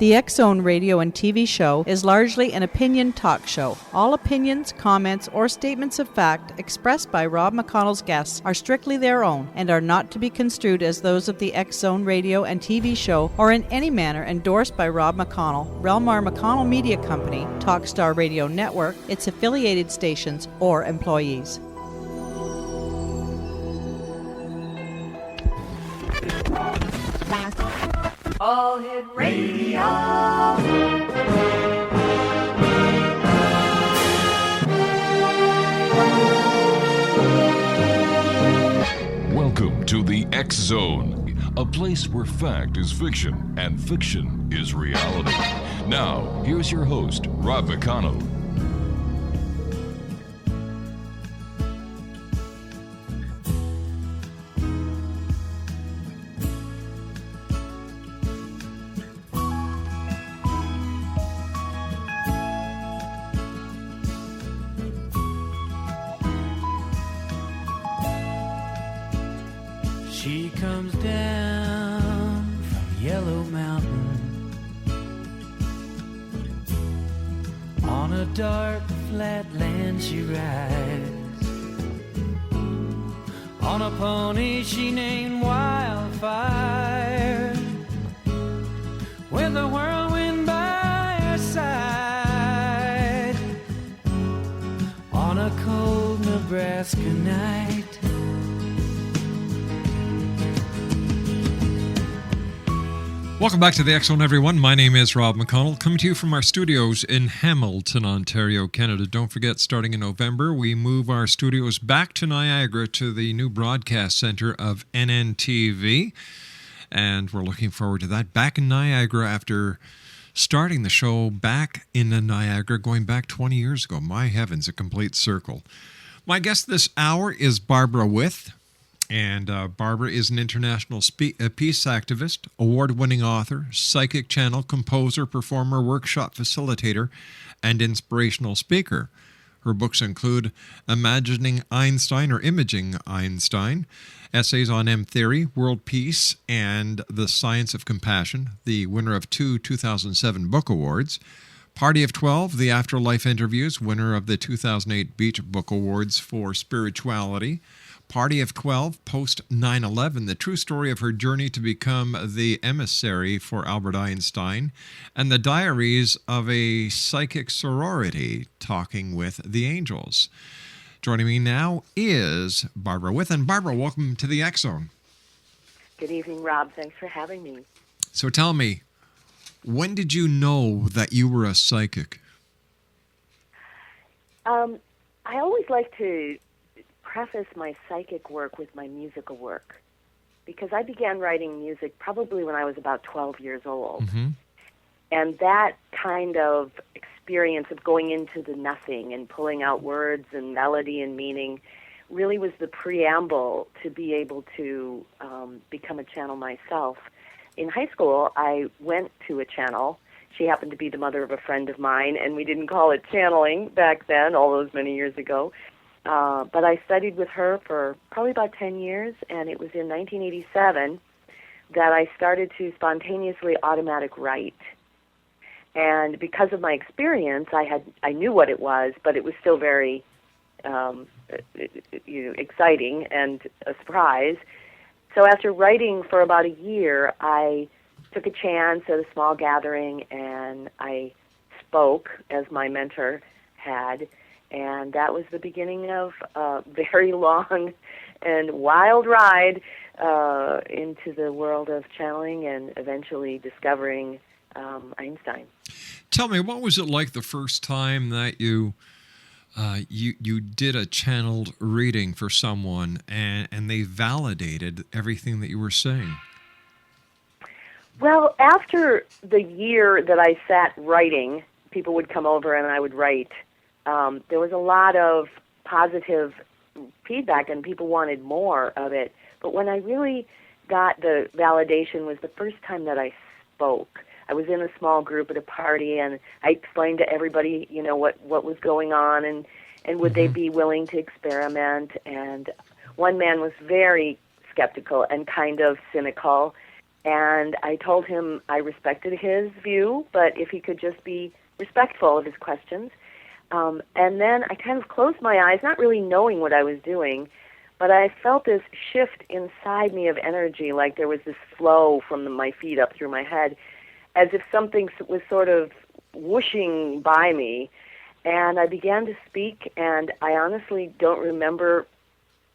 The X-Zone radio and TV show is largely an opinion talk show. All opinions, comments, or statements of fact expressed by Rob McConnell's guests are strictly their own and are not to be construed as those of the X-Zone radio and TV show or in any manner endorsed by Rob McConnell, Relmar McConnell Media Company, Talkstar Radio Network, its affiliated stations, or employees. All Hit Radio. Welcome to the X-Zone, a place where fact is fiction and fiction is reality. Now, here's your host, Rob McConnell. She comes down from Yellow Mountain on a dark flat land she rides on a pony she named Wildfire with a whirlwind by her side on a cold Nebraska night. Welcome back to the X-Zone, everyone. My name is Rob McConnell, coming to you from our studios in Hamilton, Ontario, Canada. Don't forget, starting in November, we move our studios back to Niagara to the new broadcast center of NNTV, and we're looking forward to that. Back in Niagara after starting the show back in Niagara, going back 20 years ago. My heavens, a complete circle. My guest this hour is Barbara With. And Barbara is an international peace activist, award-winning author, psychic channel, composer, performer, workshop facilitator, and inspirational speaker. Her books include Imagining Einstein or Imaging Einstein, Essays on M-Theory, World Peace, and The Science of Compassion, the winner of two 2007 Book Awards. Party of 12, The Afterlife Interviews, winner of the 2008 Beach Book Awards for Spirituality. Party of 12, post 9/11, the true story of her journey to become the emissary for Albert Einstein, and the diaries of a psychic sorority talking with the angels. Joining me now is Barbara With. And Barbara, welcome to the X-Zone. Good evening, Rob. Thanks for having me. So tell me, when did you know that you were a psychic? I always like to preface my psychic work with my musical work because I began writing music probably when I was about 12 years old. Mm-hmm. And that kind of experience of going into the nothing and pulling out words and melody and meaning really was the preamble to be able to become a channel myself. In high school, I went to a channel. She happened to be the mother of a friend of mine, and we didn't call it channeling back then, all those many years ago. But I studied with her for probably about 10 years, and it was in 1987 that I started to spontaneously automatic write. And because of my experience, I knew what it was, but it was still very exciting and a surprise. So after writing for about a year, I took a chance at a small gathering, and I spoke as my mentor had. And that was the beginning of a very long and wild ride into the world of channeling and eventually discovering Einstein. Tell me, what was it like the first time that you did a channeled reading for someone and they validated everything that you were saying? Well, after the year that I sat writing, people would come over and I would write. There was a lot of positive feedback and people wanted more of it. But when I really got the validation was the first time that I spoke. I was in a small group at a party, and I explained to everybody, what was going on, and would they be willing to experiment. And one man was very skeptical and kind of cynical, And I told him I respected his view, but if he could just be respectful of his questions. And then I kind of closed my eyes, not really knowing what I was doing, but I felt this shift inside me of energy, like there was this flow from my feet up through my head, as if something was sort of whooshing by me. And I began to speak, and I honestly don't remember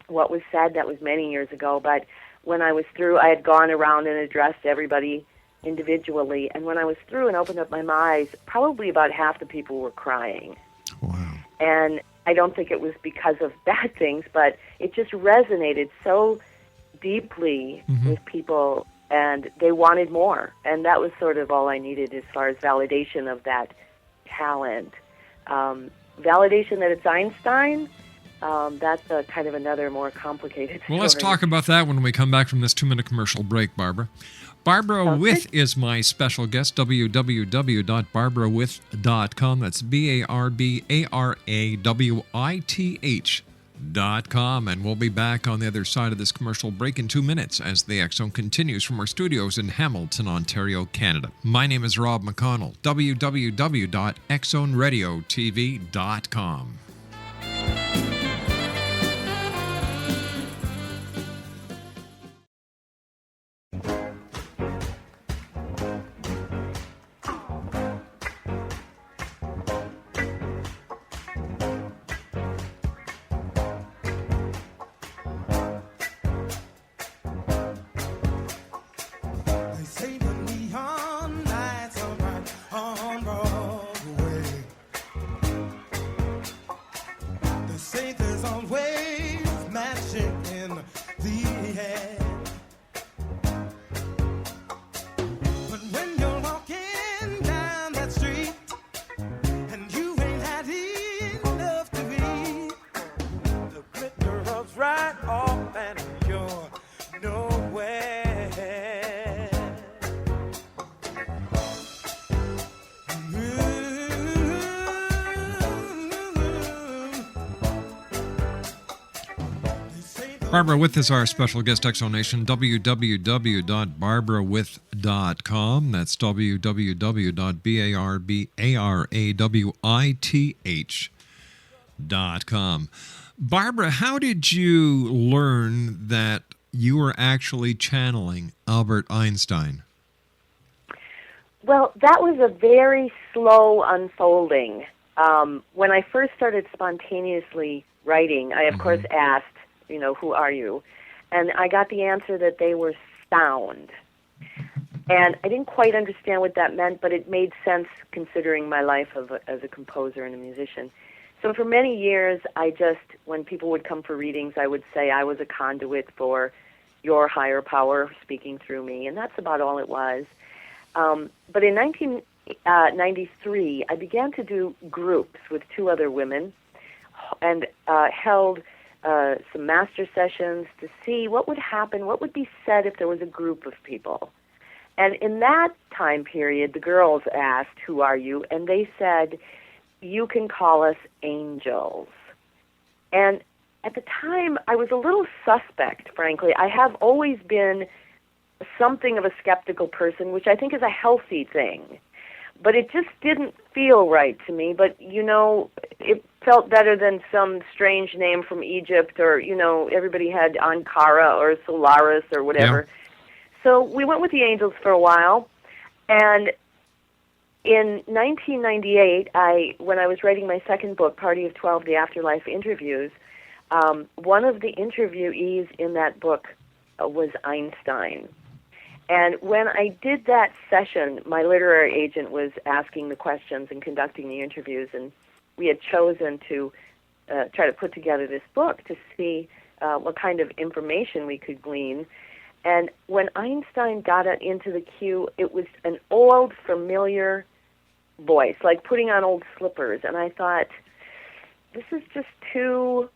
what was said. That was many years ago, but when I was through, I had gone around and addressed everybody individually, and when I was through and opened up my eyes, probably about half the people were crying. Wow. And I don't think it was because of bad things, but it just resonated so deeply with people, and they wanted more. And that was sort of all I needed as far as validation of that talent. Validation that it's Einstein, that's a kind of another more complicated story. Well, let's talk about that when we come back from this 2-minute commercial break, Barbara. Barbara With is my special guest, www.barbarawith.com. That's BARBARAWITH.com. And we'll be back on the other side of this commercial break in 2 minutes as the X Zone continues from our studios in Hamilton, Ontario, Canada. My name is Rob McConnell, www.xzoneradiotv.com. Barbara With is our special guest, Exonation, www.barbarawith.com. That's www.barbarawith.com. Barbara, how did you learn that you were actually channeling Albert Einstein? Well, that was a very slow unfolding. When I first started spontaneously writing, I, of course, asked, who are you? And I got the answer that they were sound. And I didn't quite understand what that meant, but it made sense considering my life as a composer and a musician. So for many years, when people would come for readings, I would say I was a conduit for your higher power speaking through me, and that's about all it was. But in 1993, I began to do groups with 2 other women and held some master sessions to see what would happen, what would be said if there was a group of people. And in that time period, the girls asked, who are you? And they said, you can call us angels. And at the time, I was a little suspect, frankly. I have always been something of a skeptical person, which I think is a healthy thing. But it just didn't feel right to me. But, it felt better than some strange name from Egypt, or, everybody had Ankara or Solaris or whatever. Yeah. So we went with the angels for a while. And in 1998, when I was writing my second book, Party of 12, The Afterlife Interviews, one of the interviewees in that book was Einstein. And when I did that session, my literary agent was asking the questions and conducting the interviews, and we had chosen to try to put together this book to see what kind of information we could glean. And when Einstein got into the queue, it was an old, familiar voice, like putting on old slippers. And I thought, this is just too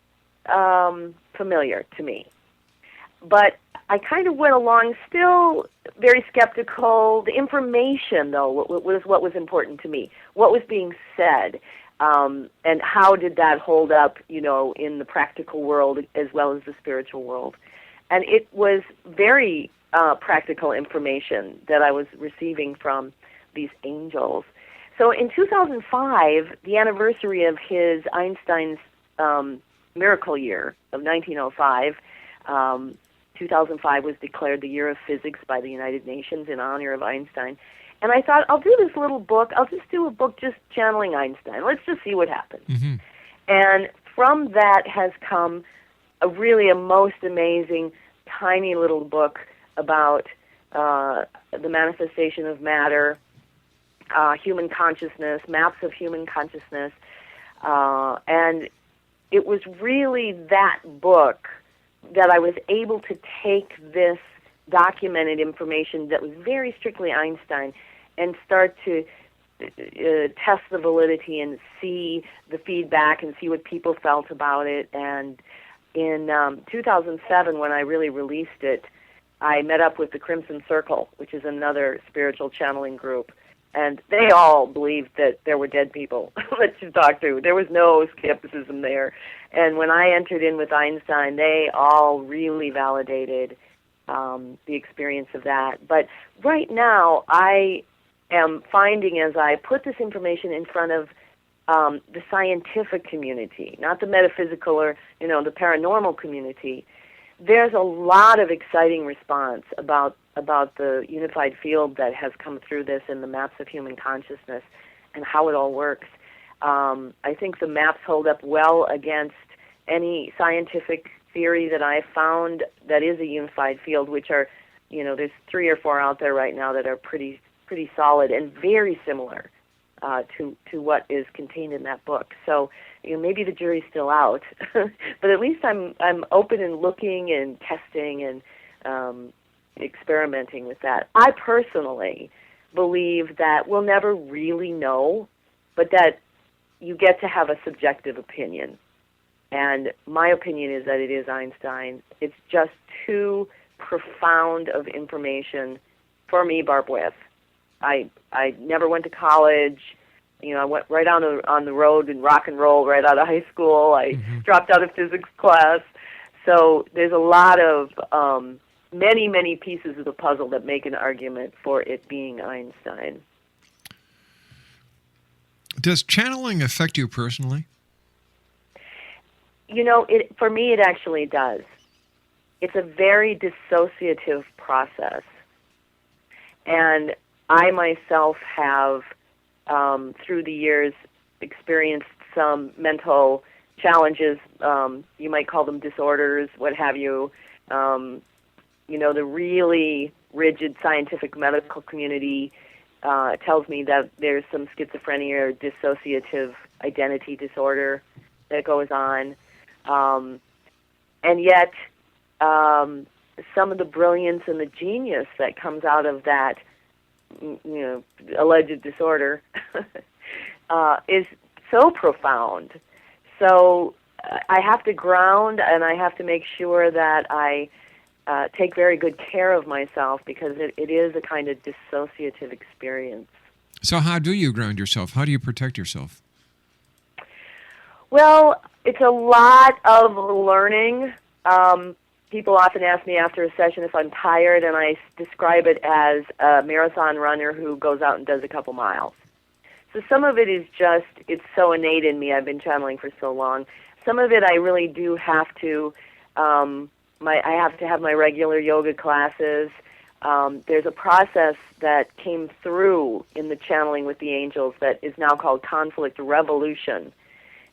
familiar to me. But I kind of went along still very skeptical. The information, though, was what was important to me. What was being said, and how did that hold up, in the practical world as well as the spiritual world. And it was very practical information that I was receiving from these angels. So in 2005, the anniversary of Einstein's miracle year of 1905, 2005 was declared the year of physics by the United Nations in honor of Einstein. And I thought, I'll do this little book. I'll just do a book just channeling Einstein. Let's just see what happens. Mm-hmm. And from that has come a most amazing, tiny little book about the manifestation of matter, human consciousness, maps of human consciousness. And it was really that book that I was able to take this documented information that was very strictly Einstein and start to test the validity and see the feedback and see what people felt about it. And in 2007, when I really released it, I met up with the Crimson Circle, which is another spiritual channeling group, and they all believed that there were dead people that you talk to. There was no skepticism there. And when I entered in with Einstein, they all really validated the experience of that. But right now, I am finding as I put this information in front of the scientific community, not the metaphysical or, the paranormal community, there's a lot of exciting response about the unified field that has come through this and the maps of human consciousness and how it all works. I think the maps hold up well against any scientific theory that I've found that is a unified field, which are, there's 3 or 4 out there right now that are pretty solid and very similar to what is contained in that book. So maybe the jury's still out, but at least I'm open and looking and testing and experimenting with that. I personally believe that we'll never really know, but that you get to have a subjective opinion. And my opinion is that it is Einstein. It's just too profound of information for me, Barb with. I never went to college. I went right on the road and rock and roll right out of high school. I dropped out of physics class. So there's a lot of many, many pieces of the puzzle that make an argument for it being Einstein. Does channeling affect you personally? For me, it actually does. It's a very dissociative process. And I myself have, through the years, experienced some mental challenges. You might call them disorders, what have you. The really rigid scientific medical community tells me that there's some schizophrenia or dissociative identity disorder that goes on. And yet, some of the brilliance and the genius that comes out of that, alleged disorder is so profound. So I have to ground and I have to make sure that I take very good care of myself because it is a kind of dissociative experience. So how do you ground yourself? How do you protect yourself? Well, it's a lot of learning. People often ask me after a session if I'm tired, and I describe it as a marathon runner who goes out and does a couple miles. So some of it is just, it's so innate in me. I've been channeling for so long. Some of it I really do have to, I have to have my regular yoga classes. There's a process that came through in the channeling with the angels that is now called conflict revolution.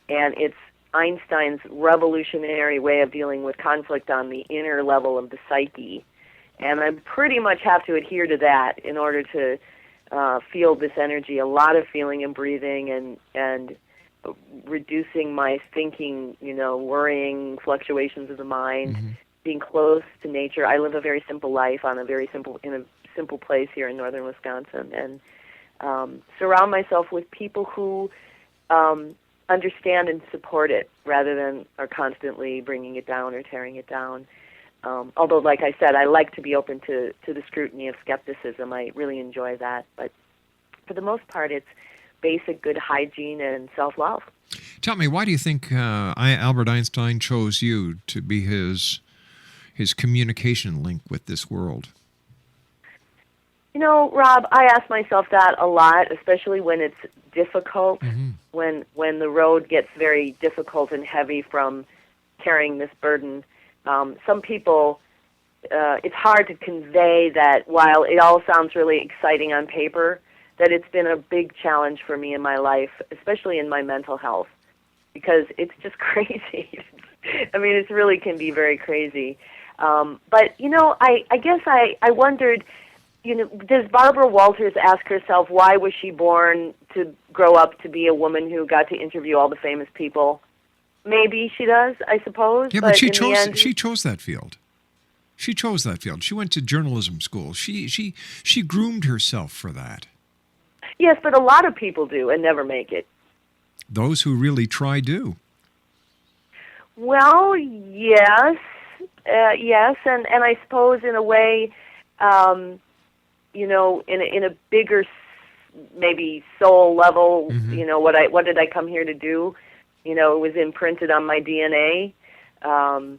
And it's Einstein's revolutionary way of dealing with conflict on the inner level of the psyche. And I pretty much have to adhere to that in order to feel this energy, a lot of feeling and breathing and reducing my thinking, worrying, fluctuations of the mind, being close to nature. I live a very simple life in a simple place here in northern Wisconsin, and surround myself with people who understand and support it rather than are constantly bringing it down or tearing it down. Although, like I said, I like to be open to the scrutiny of skepticism. I really enjoy that. But for the most part, it's basic good hygiene and self-love. Tell me, why do you think Albert Einstein chose you to be his communication link with this world? Rob, I ask myself that a lot, especially when it's difficult, when the road gets very difficult and heavy from carrying this burden. Some people, it's hard to convey that while it all sounds really exciting on paper, that it's been a big challenge for me in my life, especially in my mental health, because it's just crazy. I mean, it really can be very crazy. But, I guess I wondered, does Barbara Walters ask herself why was she born to grow up to be a woman who got to interview all the famous people? Maybe she does, I suppose. Yeah, but she chose that field. She chose that field. She went to journalism school. She groomed herself for that. Yes, but a lot of people do and never make it. Those who really try do. Well, yes, and I suppose in a way, in a bigger, of soul level, what did I come here to do? It was imprinted on my DNA. And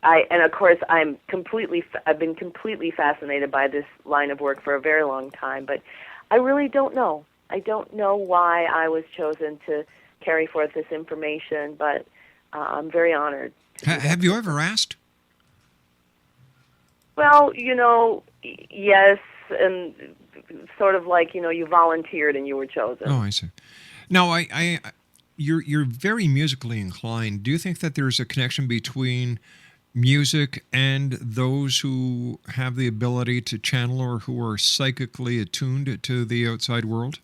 of course, I've been completely fascinated by this line of work for a very long time, but I really don't know. I don't know why I was chosen to carry forth this information, but I'm very honored. Have you ever asked? Well, yes, and sort of like, you volunteered and you were chosen. Oh, I see. Now, you're very musically inclined. Do you think that there's a connection between music and those who have the ability to channel or who are psychically attuned to the outside world?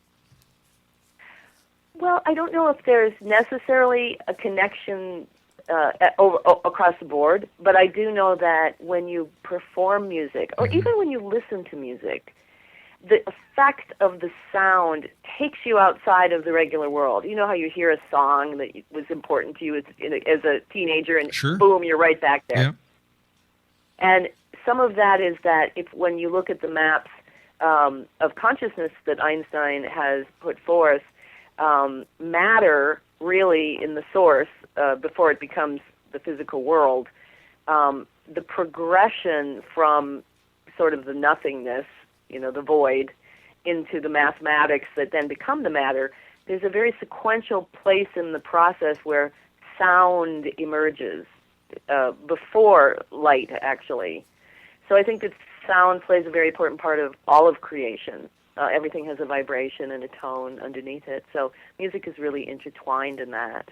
Well, I don't know if there's necessarily a connection across the board, but I do know that when you perform music, or even when you listen to music, the effect of the sound takes you outside of the regular world. You know how you hear a song that was important to you as a teenager, and sure, boom, you're right back there. Yeah. And some of that is that when you look at the maps of consciousness that Einstein has put forth, matter really in the source, before it becomes the physical world, the progression from sort of the nothingness, the void, into the mathematics that then become the matter, there's a very sequential place in the process where sound emerges before light, actually. So I think that sound plays a very important part of all of creation. Everything has a vibration and a tone underneath it. So music is really intertwined in that.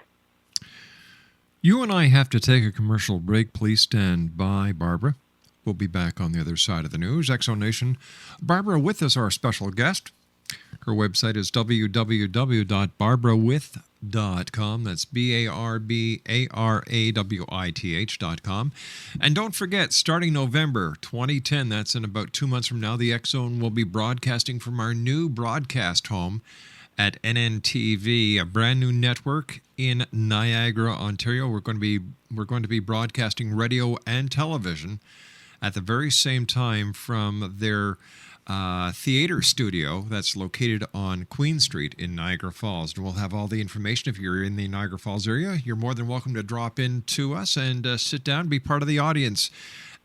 You and I have to take a commercial break. Please stand by, Barbara. We'll be back on the other side of the news. X Zone Nation. Barbara With is our special guest. Her website is www.barbarawith.com. That's BARBARAWITH.com. And don't forget, starting November 2010, that's in about 2 months from now, the X Zone will be broadcasting from our new broadcast home at NNTV, a brand new network in Niagara, Ontario. We're going to be broadcasting radio and television at the very same time from their theater studio that's located on Queen Street in Niagara Falls. And we'll have all the information. If you're in the Niagara Falls area, you're more than welcome to drop in to us and sit down and be part of the audience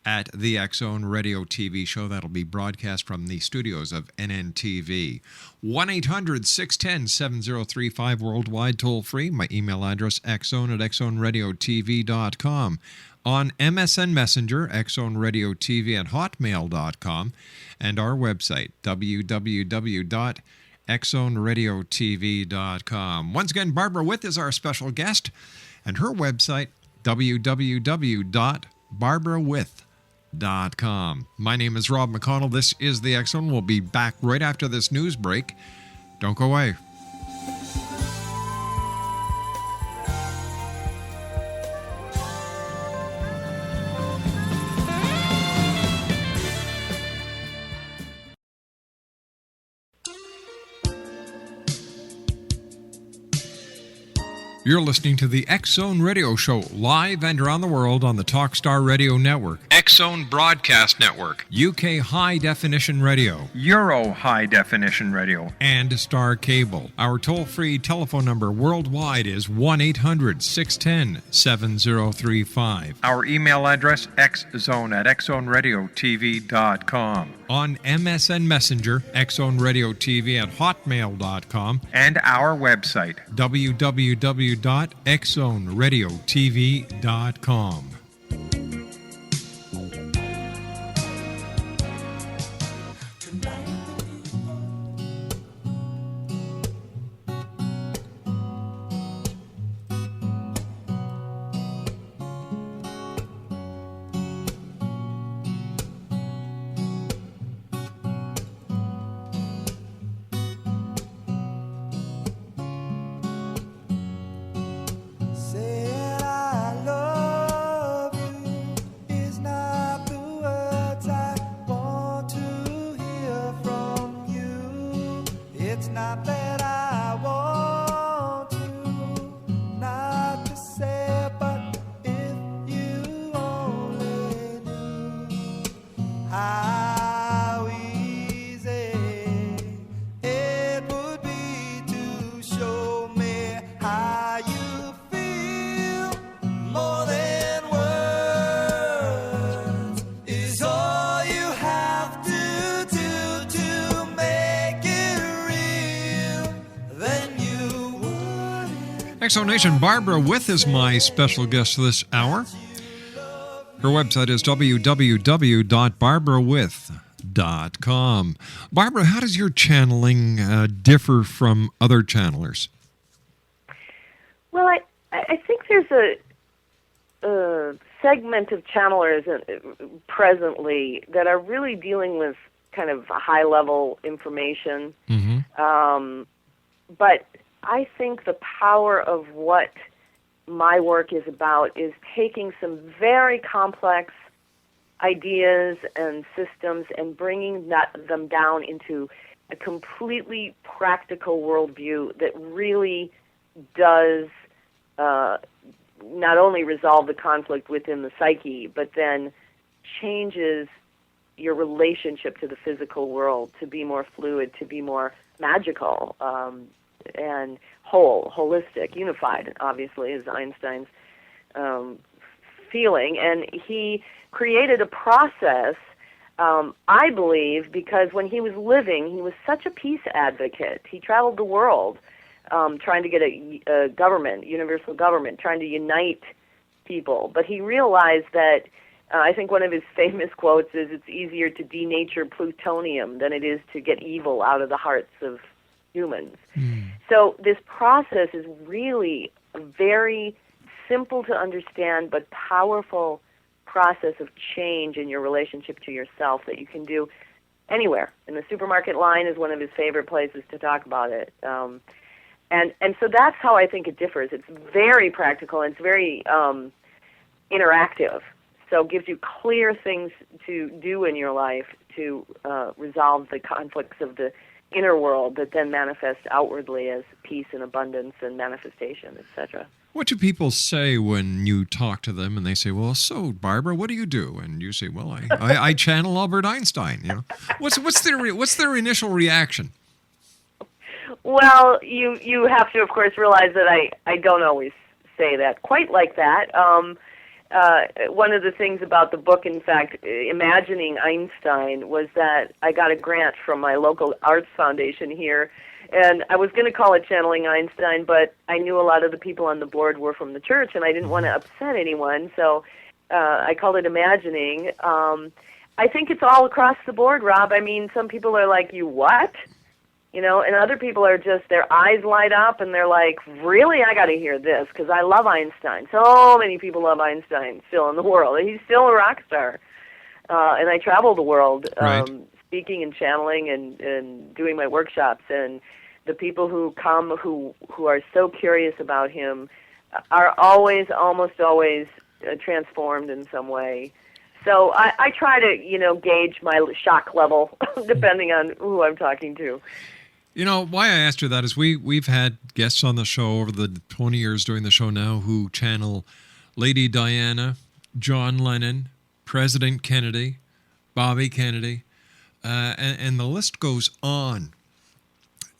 at the X Zone Radio TV show that'll be broadcast from the studios of NNTV. 1-800-610-7035 worldwide, toll free. My email address, xzone@xzoneradiotv.com. On MSN Messenger, xzoneradiotv at hotmail.com, and our website, www.xzoneradiotv.com. Once again, Barbara With is our special guest, and her website, www.barbarawith.com. My name is Rob McConnell. This is the X Zone. We'll be back right after this news break. Don't go away. You're listening to the X Zone Radio Show, live and around the world on the Talkstar Radio Network, X Zone Broadcast Network, UK High Definition Radio, Euro High Definition Radio, and Star Cable. Our toll-free telephone number worldwide is 1-800-610-7035. Our email address, xzone@xzoneradiotv.com. On MSN Messenger, xzoneradiotv@hotmail.com. And our website, www.xzoneradiotv.com. Saying I love you is not the words I want to hear from you. It's not that I want you not to say, but if you only knew how easy it would be to show me how you feel. More than words is all you have to do to make it real. Then you would. Exonation Barbara With is my special guest this hour. Her website is www.barbarawith.com. Barbara, how does your channeling differ from other channelers? Well, I think there's a segment of channelers presently that are really dealing with kind of high-level information. But I think the power of what my work is about is taking some very complex ideas and systems and bringing them down into a completely practical worldview that really does not only resolve the conflict within the psyche, but then changes your relationship to the physical world to be more fluid, to be more magical, and holistic, unified, obviously, is Einstein's feeling. And he created a process, I believe, because when he was living, he was such a peace advocate. He traveled the world trying to get a government, universal government, trying to unite people. But he realized that, I think one of his famous quotes is, it's easier to denature plutonium than it is to get evil out of the hearts of humans. So this process is really a very simple to understand but powerful process of change in your relationship to yourself that you can do anywhere. And the supermarket line is one of his favorite places to talk about it. And so that's how I think it differs. It's very practical and it's very interactive. So it gives you clear things to do in your life to resolve the conflicts of the inner world that then manifest outwardly as peace and abundance and manifestation, etc. What do people say when you talk to them and they say, well, so, Barbara, what do you do? And you say, well, I channel Albert Einstein. You know, what's their initial reaction? Well, you have to, of course, realize that I don't always say that quite like that. One of the things about the book, in fact, Imagining Einstein, was that I got a grant from my local arts foundation here, and I was going to call it Channeling Einstein, but I knew a lot of the people on the board were from the church, and I didn't want to upset anyone, so I called it Imagining. I think it's all across the board, Rob. I mean, some people are like, you what? You know, and other people are just, their eyes light up, and they're like, really, I got to hear this, because I love Einstein. So many people love Einstein still in the world. He's still a rock star. And I travel the world, right, speaking and channeling and doing my workshops. And the people who come who are so curious about him are almost always transformed in some way. So I try to, gauge my shock level depending on who I'm talking to. You know, why I asked you that is we've had guests on the show over the 20 years doing the show now who channel Lady Diana, John Lennon, President Kennedy, Bobby Kennedy, and the list goes on.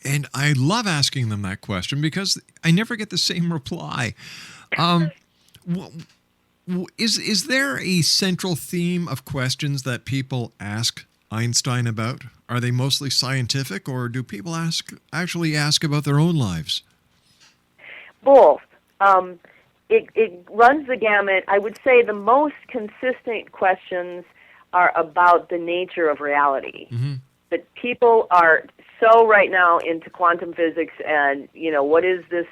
And I love asking them that question because I never get the same reply. Is there a central theme of questions that people ask Einstein about? Are they mostly scientific, or do people actually ask about their own lives? Both. It runs the gamut. I would say the most consistent questions are about the nature of reality. Mm-hmm. That people are so right now into quantum physics and, what is this,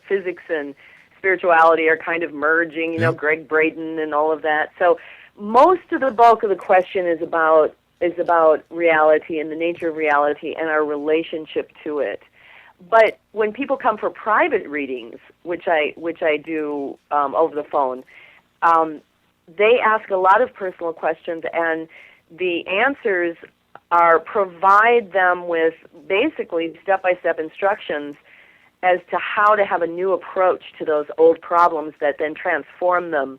physics and spirituality are kind of merging, Greg Braden and all of that. So most of the bulk of the question is about reality and the nature of reality and our relationship to it. But when people come for private readings, which I do over the phone, they ask a lot of personal questions, and the answers provide them with basically step-by-step instructions as to how to have a new approach to those old problems that then transform them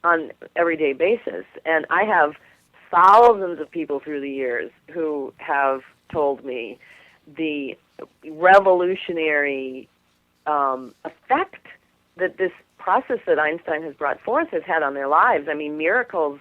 on an everyday basis. And I have thousands of people through the years who have told me the revolutionary effect that this process that Einstein has brought forth has had on their lives. I mean, miracles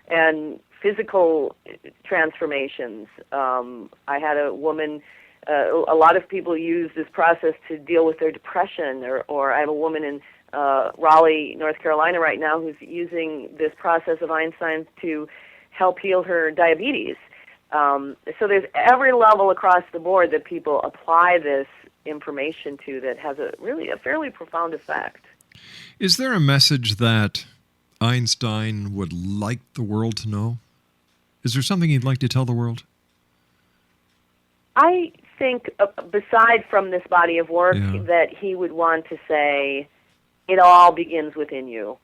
and physical transformations. I had a woman, a lot of people use this process to deal with their depression, or I have a woman in Raleigh, North Carolina right now who's using this process of Einstein's to help heal her diabetes. So there's every level across the board that people apply this information to that has a fairly profound effect. Is there a message that Einstein would like the world to know? Is there something he'd like to tell the world? I think, beside from this body of work, that he would want to say, it all begins within you.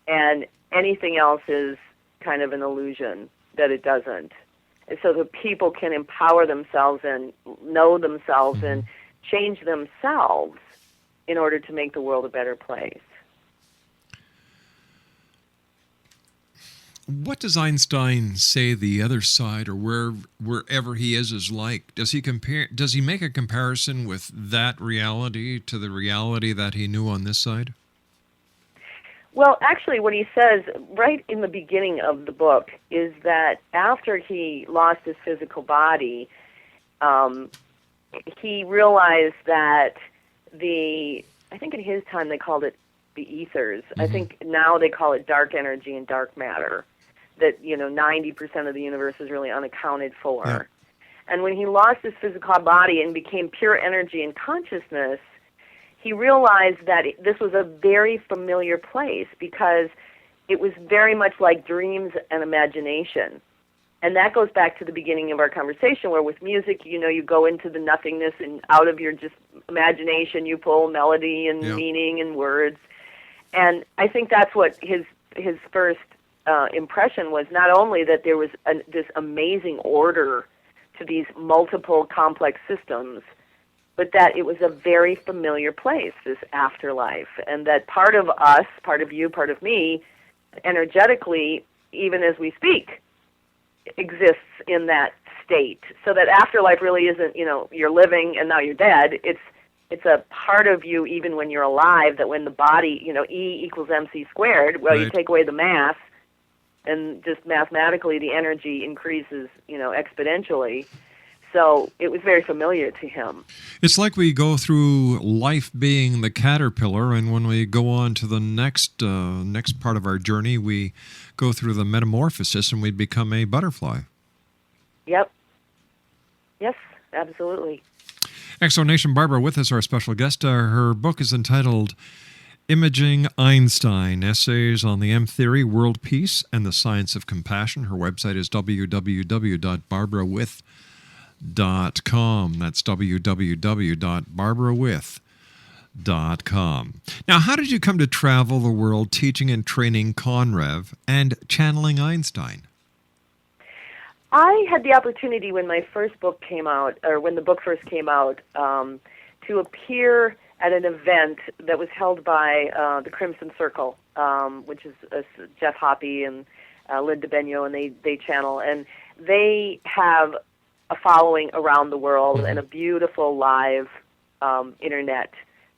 And anything else is kind of an illusion that it doesn't. And so that people can empower themselves and know themselves and change themselves in order to make the world a better place. What does Einstein say the other side, or wherever he is like? Does he make a comparison with that reality to the reality that he knew on this side? Well, actually, what he says right in the beginning of the book is that after he lost his physical body, he realized that I think in his time they called it the ethers. I think now they call it dark energy and dark matter, that 90% of the universe is really unaccounted for. Yeah. And when he lost his physical body and became pure energy and consciousness, he realized that this was a very familiar place because it was very much like dreams and imagination. And that goes back to the beginning of our conversation, where with music, you go into the nothingness, and out of your just imagination you pull melody and meaning and words. And I think that's what his first impression was, not only that there was this amazing order to these multiple complex systems, but that it was a very familiar place, this afterlife, and that part of us, part of you, part of me, energetically, even as we speak, exists in that state. So that afterlife really isn't, you're living and now you're dead. It's a part of you even when you're alive, that when the body, E equals MC squared, well, right. You take away the mass, and just mathematically the energy increases, exponentially. So it was very familiar to him. It's like we go through life being the caterpillar, and when we go on to the next part of our journey, we go through the metamorphosis and we become a butterfly. Yep. Yes, absolutely. Exonation Barbara with us, our special guest. Her book is entitled Imaging Einstein, Essays on the M-Theory, World Peace, and the Science of Compassion. Her website is www.barbarawith.com. That's www.barbarawith.com. Now, how did you come to travel the world teaching and training Conrev and channeling Einstein? I had the opportunity when my first book came out, or when the book first came out, to appear at an event that was held by the Crimson Circle, which is Jeff Hoppe and Linda Benio, and they channel, and they have a following around the world and a beautiful live internet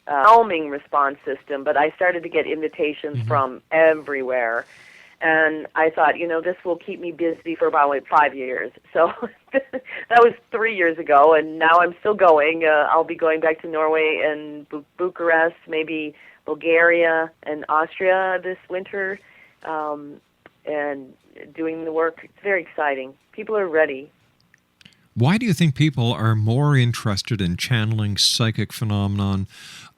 overwhelming response system. But I started to get invitations from everywhere. And I thought, this will keep me busy for about 5 years. So that was 3 years ago, and now I'm still going. I'll be going back to Norway and Bucharest, maybe Bulgaria and Austria this winter, and doing the work. It's very exciting. People are ready. Why do you think people are more interested in channeling psychic phenomenon,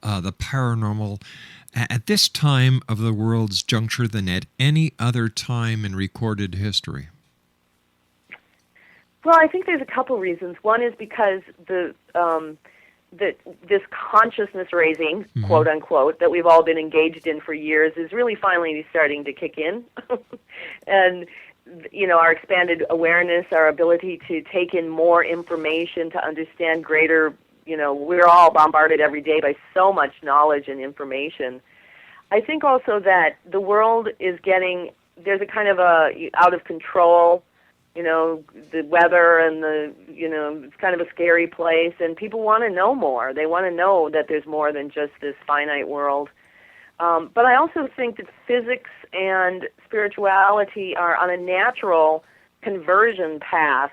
the paranormal, at this time of the world's juncture than at any other time in recorded history? Well, I think there's a couple reasons. One is because this consciousness raising, quote unquote, that we've all been engaged in for years is really finally starting to kick in. And our expanded awareness, our ability to take in more information, to understand greater, we're all bombarded every day by so much knowledge and information. I think also that the world is there's a kind of a out of control, the weather and it's kind of a scary place, and people want to know more. They want to know that there's more than just this finite world. But I also think that physics and spirituality are on a natural conversion path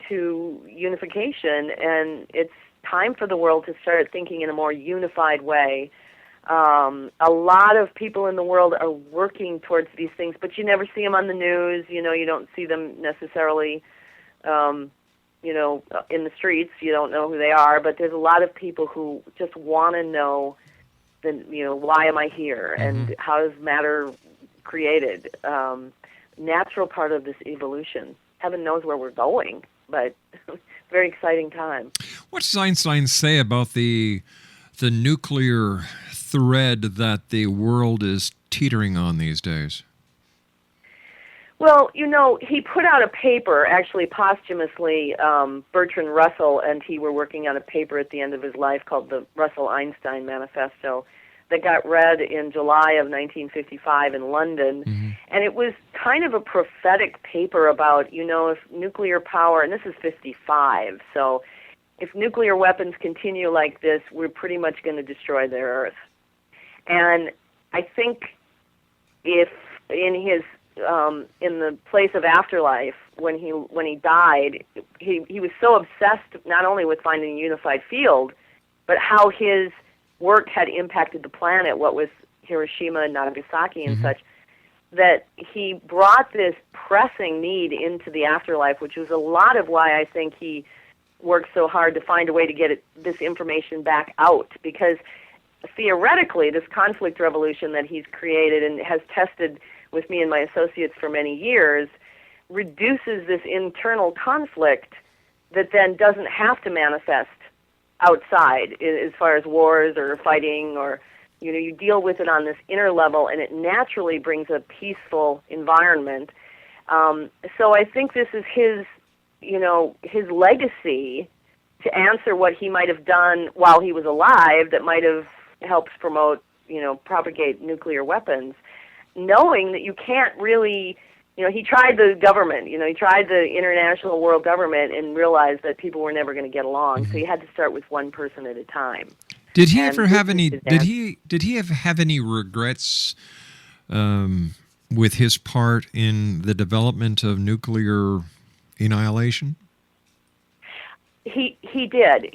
to unification, and it's time for the world to start thinking in a more unified way. A lot of people in the world are working towards these things, but you never see them on the news. You don't see them necessarily, in the streets. You don't know who they are, but there's a lot of people who just want to know why am I here, and how is matter created? Natural part of this evolution. Heaven knows where we're going, but very exciting time. What does Einstein say about the nuclear thread that the world is teetering on these days? Well, he put out a paper, actually posthumously. Bertrand Russell and he were working on a paper at the end of his life called the Russell-Einstein Manifesto that got read in July of 1955 in London. And it was kind of a prophetic paper about, if nuclear power, and this is 55, so if nuclear weapons continue like this, we're pretty much going to destroy the Earth. And I think if in his in the place of afterlife, when he died, he was so obsessed not only with finding a unified field, but how his work had impacted the planet, what with Hiroshima and Nagasaki and such, that he brought this pressing need into the afterlife, which was a lot of why I think he worked so hard to find a way to get this information back out, because theoretically this conflict revolution that he's created and has tested with me and my associates for many years reduces this internal conflict that then doesn't have to manifest outside as far as wars or fighting, or you deal with it on this inner level, and it naturally brings a peaceful environment. So I think this is his legacy to answer what he might have done while he was alive that might have helped promote, propagate nuclear weapons, knowing that you can't really, he tried the government, he tried the international world government and realized that people were never going to get along, so he had to start with one person at a time. Did he ever have any, did he have any regrets with his part in the development of nuclear annihilation? He did.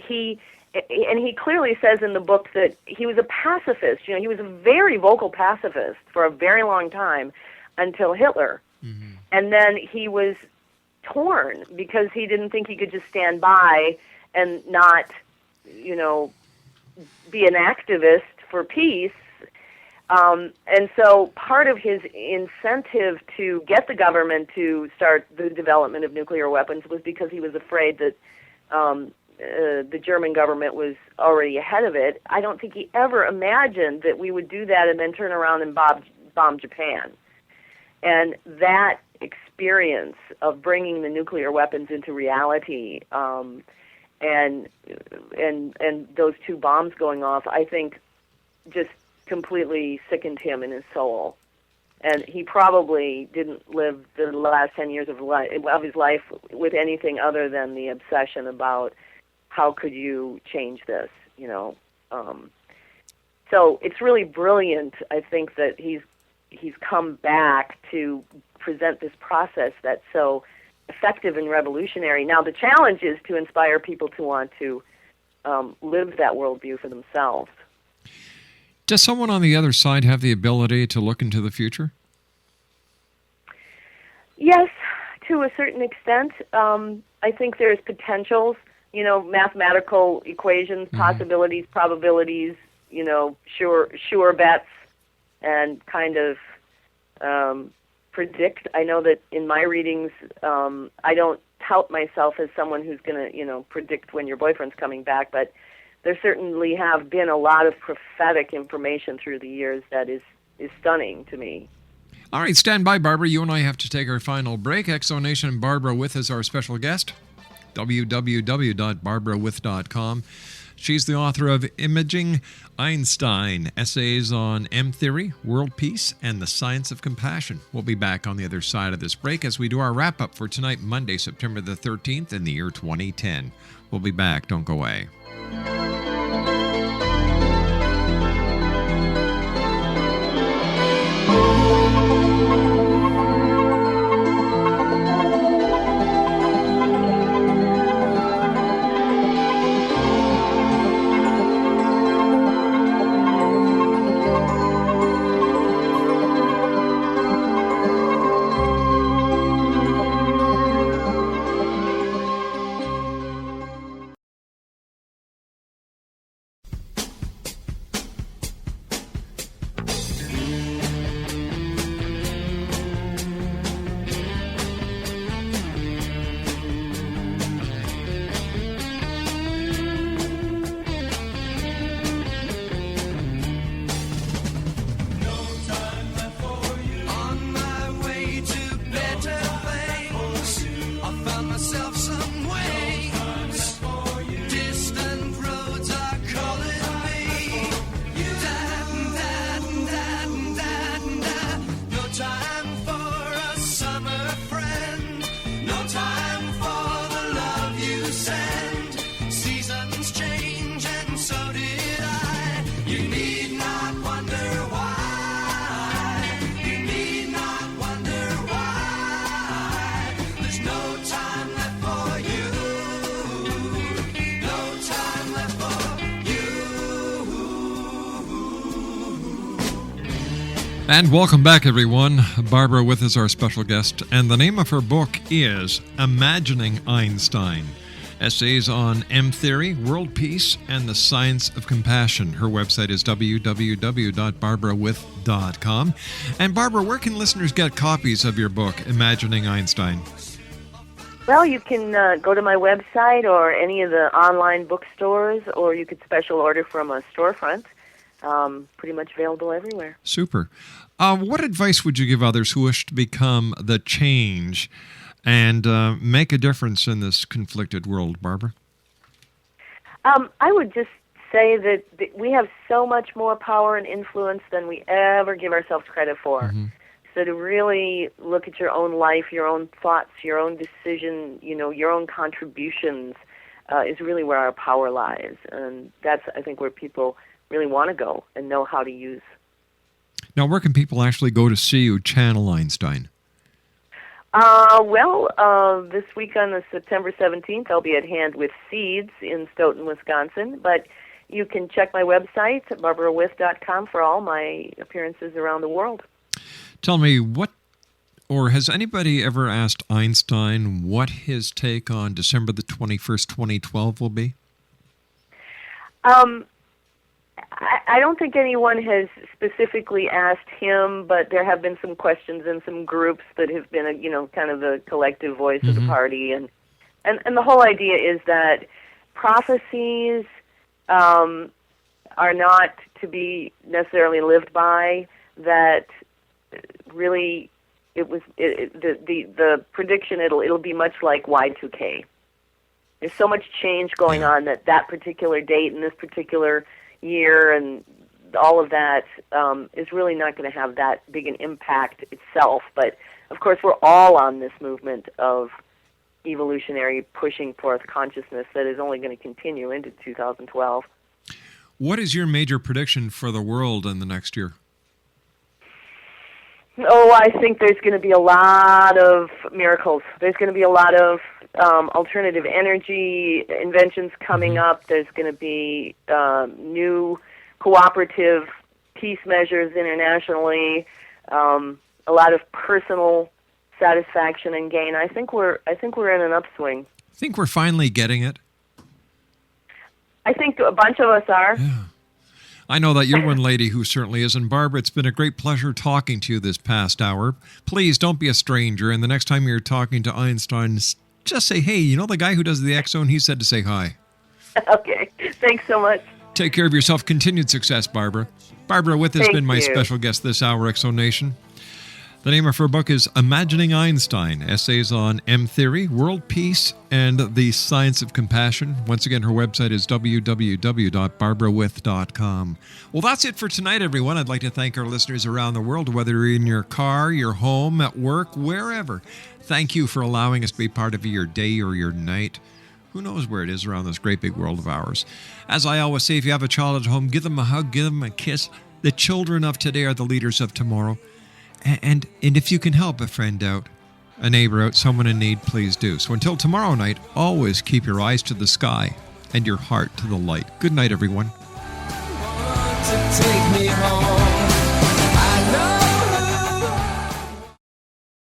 And he clearly says in the book that he was a pacifist. He was a very vocal pacifist for a very long time until Hitler. And then he was torn because he didn't think he could just stand by and not, be an activist for peace. And so part of his incentive to get the government to start the development of nuclear weapons was because he was afraid that the German government was already ahead of it. I don't think he ever imagined that we would do that and then turn around and bomb Japan. And that experience of bringing the nuclear weapons into reality, and those two bombs going off, I think just completely sickened him in his soul. And he probably didn't live the last 10 years of his life with anything other than the obsession about how could you change this, you know. So it's really brilliant, I think, that he's come back to present this process that's so effective and revolutionary. Now, the challenge is to inspire people to want to live that worldview for themselves. Does someone on the other side have the ability to look into the future? Yes, to a certain extent. I think there's potentials, you know, mathematical equations, possibilities, probabilities, you know, sure bets, and kind of predict. I know that in my readings, I don't tout myself as someone who's going to, you know, predict when your boyfriend's coming back, but there certainly have been a lot of prophetic information through the years that is stunning to me. All right, stand by, Barbara. You and I have to take our final break. Exonation, Barbara With is our special guest. www.barbarawith.com. She's the author of Imaging Einstein, Essays on M-Theory, World Peace, and the Science of Compassion. We'll be back on the other side of this break as we do our wrap-up for tonight, Monday, September the 13th in the year 2010. We'll be back. Don't go away. And welcome back, everyone. Barbara With is our special guest, and the name of her book is Imagining Einstein, Essays on M-Theory, World Peace, and the Science of Compassion. Her website is www.barbarawith.com. And Barbara, where can listeners get copies of your book, Imagining Einstein? Well, you can go to my website or any of the online bookstores, or you could special order from a storefront. Pretty much available everywhere. Super. What advice would you give others who wish to become the change and make a difference in this conflicted world, Barbara? I would just say that we have so much more power and influence than we ever give ourselves credit for. Mm-hmm. So to really look at your own life, your own thoughts, your own decision, you know, your own contributions is really where our power lies. And that's, I think, where people really want to go and know how to use. Now, where can people actually go to see you channel Einstein? This week on the September 17th, I'll be at Hand with Seeds in Stoughton, Wisconsin. But you can check my website at barbarawith.com for all my appearances around the world. Tell me, has anybody ever asked Einstein what his take on December the 21st, 2012 will be? I don't think anyone has specifically asked him, but there have been some questions in some groups that have been, kind of the collective voice of the party. And the whole idea is that prophecies are not to be necessarily lived by, that really the prediction it'll be much like Y2K. There's so much change going on that particular date and this particular year and all of that is really not going to have that big an impact itself. But of course, we're all on this movement of evolutionary pushing forth consciousness that is only going to continue into 2012. What is your major prediction for the world in the next year? Oh, I think there's going to be a lot of miracles. There's going to be a lot of alternative energy inventions coming up. There's going to be new cooperative peace measures internationally. A lot of personal satisfaction and gain. I think we're in an upswing. I think we're finally getting it. I think a bunch of us are. Yeah. I know that you're one lady who certainly is. And Barbara, it's been a great pleasure talking to you this past hour. Please don't be a stranger. And the next time you're talking to Einstein, just say, hey, you know the guy who does the X Zone? He said to say hi. Okay. Thanks so much. Take care of yourself. Continued success, Barbara. Barbara With has been my you. special guest this hour, X Zone Nation. The name of her book is Imagining Einstein, Essays on M-Theory, World Peace, and the Science of Compassion. Once again, her website is www.barbarawith.com. Well, that's it for tonight, everyone. I'd like to thank our listeners around the world, whether you're in your car, your home, at work, wherever. Thank you for allowing us to be part of your day or your night. Who knows where it is around this great big world of ours. As I always say, if you have a child at home, give them a hug, give them a kiss. The children of today are the leaders of tomorrow. And if you can help a friend out, a neighbor out, someone in need, please do. So until tomorrow night, always keep your eyes to the sky and your heart to the light. Good night, everyone. Take me home.